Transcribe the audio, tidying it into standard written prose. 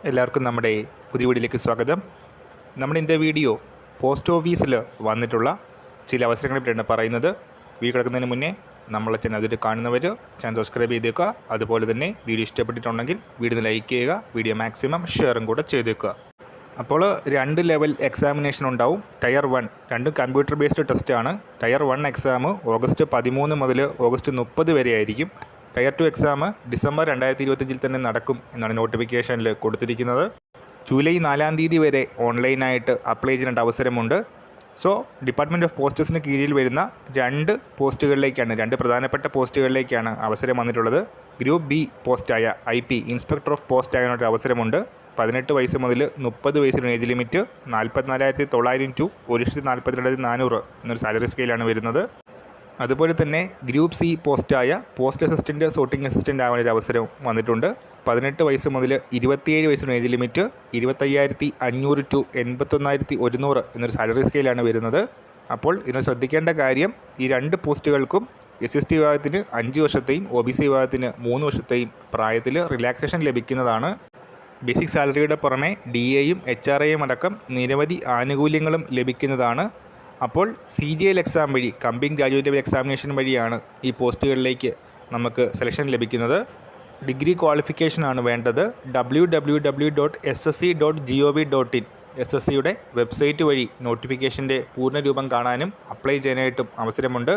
എല്ലാവർക്കും നമ്മുടെ പുതിയ വീഡിയോയിലേക്ക് സ്വാഗതം. നമ്മുടെ ഇന്നത്തെ വീഡിയോ പോസ്റ്റ് ഓഫീസിൽ വന്നിട്ടുള്ള ചില അവസരങ്ങളെ പറ്റിയാണ് പറയുന്നത്. വീഡിയോ കിടക്കുന്നതിന് മുന്നേ നമ്മളെ ചാനൽ അതിൽ കാണുന്നവർ ചാനൽ സബ്സ്ക്രൈബ് ചെയ്തേക്കുക. അതുപോലെ തന്നെ വീഡിയോ ഇഷ്ടപ്പെട്ടിട്ടുണ്ടെങ്കിൽ വീഡിയോ ലൈക്ക് ചെയ്യുക, വീഡിയോ മാക്സിമം ഷെയറും കൂടെ ചെയ്തേക്കുക. അപ്പോൾ 2 ലെവൽ എക്സാമിനേഷൻ ഉണ്ടാവും. ടയർ 1 രണ്ടും കമ്പ്യൂട്ടർ ബേസ്ഡ് ടെസ്റ്റാണ്. ടയർ 1 എക്സാം ഓഗസ്റ്റ് 13 മുതൽ ഓഗസ്റ്റ് 30 വരെ ആയിരിക്കും. ടയർ 2 എക്സാം ഡിസംബർ 2025 തന്നെ നടക്കും എന്നാണ് നോട്ടിഫിക്കേഷനിൽ കൊടുത്തിരിക്കുന്നത്. ജൂലൈ 4 തീയതി വരെ ഓൺലൈനായിട്ട് അപ്ലൈ ചെയ്യേണ്ട അവസരമുണ്ട്. സോ ഡിപ്പാർട്ട്മെൻറ്റ് ഓഫ് പോസ്റ്റേഴ്സിന് കീഴിൽ വരുന്ന 2 പ്രധാനപ്പെട്ട പോസ്റ്റുകളിലേക്കാണ് അവസരം വന്നിട്ടുള്ളത്. ഗ്രൂപ്പ് ബി പോസ്റ്റായ IP ഇൻസ്പെക്ടർ ഓഫ് പോസ്റ്റ് ആകാനൊരു അവസരമുണ്ട്. 18 വയസ്സ് മുതൽ 30 വയസ്സിന് ഏജ് ലിമിറ്റ് 44,900 ടു 1,42,400 എന്നൊരു സാലറി സ്കെയിലാണ് വരുന്നത്. അതുപോലെ തന്നെ ഗ്രൂപ്പ് സി പോസ്റ്റായ പോസ്റ്റ് അസിസ്റ്റൻറ്റ് സോർട്ടിംഗ് അസിസ്റ്റൻ്റ് ആവാനൊരു അവസരം വന്നിട്ടുണ്ട്. 18 വയസ്സ് മുതൽ 27 വയസ്സിന് ഏജ് ലിമിറ്റ് 25,500 ടു 81,100 എന്നൊരു സാലറി സ്കെയിലാണ് വരുന്നത്. അപ്പോൾ ഇതിന് ശ്രദ്ധിക്കേണ്ട കാര്യം, ഈ 2 പോസ്റ്റുകൾക്കും SST വിഭാഗത്തിന് 5 വർഷത്തെയും OBC വിഭാഗത്തിന് 3 വർഷത്തെയും പ്രായത്തിൽ റിലാക്സേഷൻ ലഭിക്കുന്നതാണ്. ബേസിക് സാലറിയുടെ പുറമെ DAയും HRAയും അടക്കം നിരവധി ആനുകൂല്യങ്ങളും ലഭിക്കുന്നതാണ്. അപ്പോൾ CGL എക്സാം വഴി, കമ്പിംഗ് ഗ്രാജുവേറ്റ് എക്സാമിനേഷൻ വഴിയാണ് ഈ പോസ്റ്റുകളിലേക്ക് നമുക്ക് സെലക്ഷൻ ലഭിക്കുന്നത്. ഡിഗ്രി ക്വാളിഫിക്കേഷനാണ് വേണ്ടത്. www.ssc.gov.in SSCയുടെ വെബ്സൈറ്റ് വഴി നോട്ടിഫിക്കേഷൻ്റെ പൂർണ്ണരൂപം കാണാനും അപ്ലൈ ചെയ്യാനായിട്ടും അവസരമുണ്ട്.